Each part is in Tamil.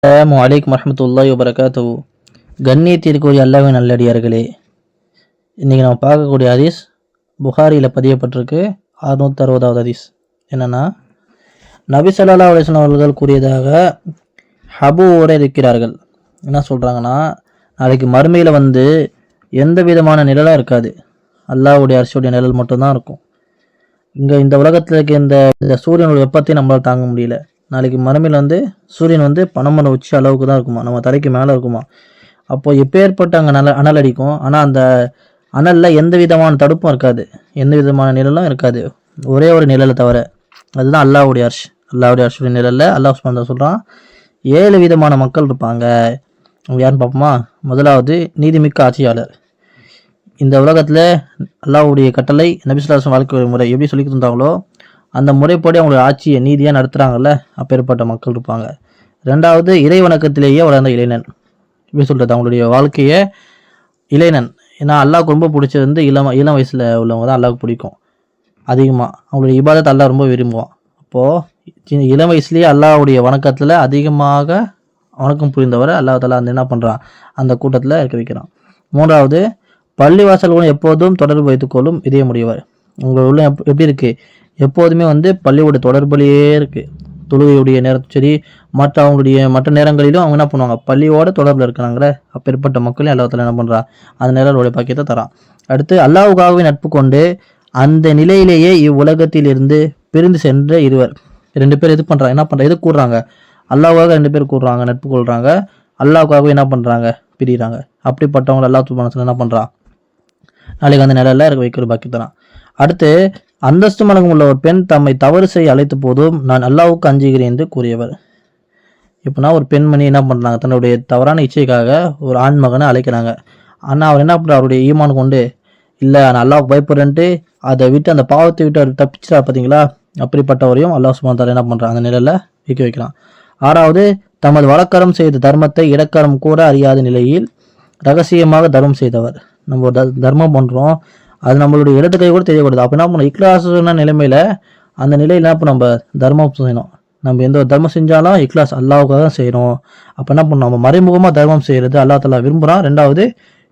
அஸ்ஸலாமு அலைக்கும் வரஹ்மத்துல்லாஹி வபரகாத்துஹு. கண்ணியத்திற்குரிய அல்லாஹ்வின் நல்லடியார்களே, இன்றைக்கி நம்ம பார்க்கக்கூடிய ஹதீஸ் புகாரியில் பதியப்பட்டிருக்கு. 660வது ஹதீஸ் என்னென்னா, நபி ஸல்லல்லாஹு அலைஹி வஸல்லம் அவர்கள் கூறியதாக ஹபூவோடு இருக்கிறார்கள். என்ன சொல்கிறாங்கன்னா, நாளைக்கு மறுமையில் எந்த விதமான நிழலாக இருக்காது, அல்லாஹ்வுடைய அர்ஷுடைய நிழல் மட்டும்தான் இருக்கும். இங்கே இந்த உலகத்தில் இருக்க இந்த சூரியனோட வெப்பத்தை நம்மளால் தாங்க முடியல. நாளைக்கு மறுமையில் சூரியன் பனமர உச்சி அளவுக்கு தான் இருக்குமா, நம்ம தலைக்கு மேலே இருக்குமா. அப்போது எப்பேற்பட்ட அங்கே அனல் அடிக்கும். ஆனால் அந்த அனலில் எந்த விதமான தடுப்பும் இருக்காது, எந்த விதமான நிழலும் இருக்காது, ஒரே ஒரு நிழலை தவிர. அதுதான் அல்லாஹ்வுடைய அர்ஷ். அல்லாஹ்வுடைய அர்ஷுடைய நிழலில் அல்லாஹ் சுப்ஹானஹு வ தஆலா சொல்கிறான், 7 விதமான மக்கள் இருப்பாங்க. அவங்க யாருன்னு பார்ப்போமா? முதலாவது நீதிமிக்க ஆட்சியாளர். இந்த உலகத்தில் அல்லாஹ்வுடைய கட்டளை நபி ஸல்லல்லாஹு அலைஹி வஸல்லம் வாழ்க்கை முறை எப்படி சொல்லி தந்தாங்களோ அந்த முறைப்படி அவங்களுடைய ஆட்சியை நீதியாக நடத்துகிறாங்கல்ல, அப்பேற்பட்ட மக்கள் இருப்பாங்க. ரெண்டாவது இறை வணக்கத்திலேயே வளர்ந்த இளைஞன். எப்படி சொல்கிறது, அவங்களுடைய வாழ்க்கையை இளைஞன். ஏன்னா அல்லாஹ்வுக்கு ரொம்ப பிடிச்சது இளம் வயசில் உள்ளவங்க தான் அல்லாஹ்வுக்கு பிடிக்கும் அதிகமாக. அவங்களுடைய இபாதத்தை அல்லாஹ் ரொம்ப விரும்புவான். அப்போது இளம் வயசுலேயே அல்லாஹ்வுடைய வணக்கத்தில் அதிகமாக வணக்கம் புரிந்தவரை அல்லாஹ் தஆலா என்ன பண்ணுறான், அந்த கூட்டத்தில் இருக்க வைக்கிறான். மூன்றாவது பள்ளிவாசல்களும் எப்போதும் தொடர்பு வைத்துக்கொள்ளும் இதயமுடையவர். உங்கள் உள்ள எப்படி இருக்குது, எப்போதுமே பள்ளியோட தொடர்புலையே இருக்குது. தொழுகையுடைய நேரத்தும் சரி, மற்ற நேரங்களிலும் அவங்க என்ன பண்ணுவாங்க, பள்ளியோட தொடர்பில் இருக்கிறாங்களே, அப்பேற்பட்ட மக்களையும் அல்லாஹ் தஆலா என்ன பண்ணுறான், அந்த நேரங்களுடைய பாக்கியத்தை தரான். அடுத்து அல்லாஹ்வுக்காகவே நட்பு கொண்டு அந்த நிலையிலேயே இவ்வுலகத்திலிருந்து பிரிந்து சென்ற இருவர். 2 பேர் எது பண்ணுறாங்க, என்ன பண்ணுறாங்க, எது கூடுறாங்க, அல்லாஹ்வுக்காக 2 பேர் கூடுறாங்க, நட்பு கொள்கிறாங்க. அல்லாஹ்வுக்காகவே என்ன பண்ணுறாங்க, பிரிகிறாங்க. அப்படிப்பட்டவங்க அல்லாஹ் சுப்ஹானஹு வ தஆலா என்ன பண்ணுறான், நாளைக்கு அந்த நிலையில் இருக்க வைக்கிற பாக்கியம் தரான். அடுத்து அந்தஸ்து மலகம் உள்ள ஒரு பெண் தம்மை தவறு செய்ய அழைத்த போதும் நான் அல்லாஹ்வுக்கு அஞ்சுகிறேன் என்று கூறியவர். இப்போனா ஒரு பெண்மணி என்ன பண்ணுறாங்க, தன்னுடைய தவறான இச்சைக்காக ஒரு ஆண் மகனை அழைக்கிறாங்க. ஆனால் அவர் என்ன பண்ணுறார், அவருடைய ஈமான் கொண்டு இல்லை நான் அல்லாஹ்வுக்கு பயப்படுறேன்ட்டு அதை விட்டு அந்த பாவத்தை விட்டு அவர் தப்பிச்சா பார்த்தீங்களா, அப்படிப்பட்டவரையும் அல்லாஹ் சுப்ஹானஹு வ தஆலா என்ன பண்ணுறான், அந்த நிலையில் வைக்க வைக்கிறான். ஆறாவது தமது வழக்கரம் செய்த தர்மத்தை இடக்கரம் கூட அறியாத நிலையில் ரகசியமாக தர்மம் செய்தவர். நம்ம ஒரு தர்மம் பண்ணுறோம், அது நம்மளுடைய இடது கை கூட தெரியக்கூடாது. அப்போ என்ன பண்ணணும், இக்லாஸான நிலைமையில் அந்த நிலையில் அப்போ நம்ம தர்மம் செய்யணும். நம்ம எந்த ஒரு தர்மம் செஞ்சாலும் இக்லாஸ் அல்லாஹ்வுக்காக தான் செய்யணும். அப்போ என்ன பண்ணணும், நம்ம மறைமுகமாக தர்மம் செய்கிறது அல்லாஹ் தஆலா விரும்புகிறான். ரெண்டாவது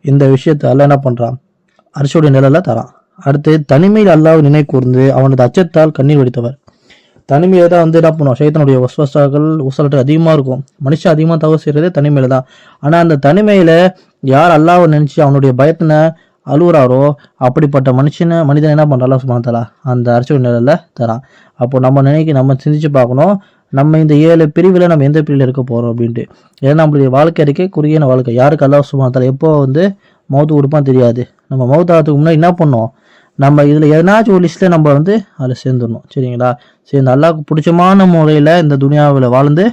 இந்த விஷயத்தை அல்லாஹ் என்ன பண்ணுறான், அர்ஷுடைய நிழலில் தரான். அடுத்து தனிமையில் அல்லாஹ்வை நினை கூர்ந்து அவனது அச்சத்தால் கண்ணீர் வடித்தவர். தனிமையில் தான் என்ன பண்ணுவோம், ஷைத்தானுடைய வஸ்வசாக்கள் உசலட்டு அதிகமாக இருக்கும். மனுஷன் அதிகமாக தவறு செய்கிறதே தனிமையில் தான். ஆனால் அந்த தனிமையில் யார் அல்லாஹ்வை நினச்சி அவனுடைய பயத்தினை அழுகுறாரோ அப்படிப்பட்ட மனிதன் என்ன பண்ணுறா, அல்லாஹ் சுப்ஹானஹு வ தஆலா அந்த அர்ஷுடைய நிழலில் தரான். அப்போது நம்ம சிந்திச்சு பார்க்கணும், நம்ம இந்த 7 பிரிவில் நம்ம எந்த பிரிவில் இருக்க போகிறோம் அப்படின்ட்டு. ஏன்னா நம்மளுடைய வாழ்க்கை இருக்கே குறுகிய வாழ்க்கை. யாருக்கு அல்லாஹ் சுப்ஹானஹு வ தஆலா எப்போ மௌத்து கொடுப்பான்னு தெரியாது. நம்ம மௌத் ஆகிறதுக்கு முன்னாடி என்ன பண்ணோம், நம்ம இதில் எதனாச்சும் ஒரு லிஸ்ட்டில் நம்ம அதில் சேர்ந்துடணும். சரிங்களா? சரி, இந்த அல்லாஹ்வுக்கு பிடிச்சமான முறையில் இந்த துனியாவில் வாழ்ந்து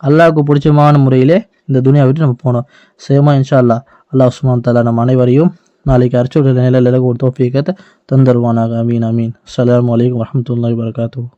அல்லாஹ்வுக்கு பிடிச்சமான முறையிலே இந்த துனியா விட்டு நம்ம போனோம். சேமா இன்ஷா அல்லாஹ். அல்லாஹ் சுப்ஹானஹு வ தஆலா நம்ம அனைவரையும் நாளைக்கு அர்ஷுடைய நிழலில் ஒரு தௌஃபீகத்தை தந்தருவானாக. அமீன் அமீன். அஸ்ஸலாமு அலைக்கும் வரஹ்மத்துல்லாஹி வபரகாத்துஹு.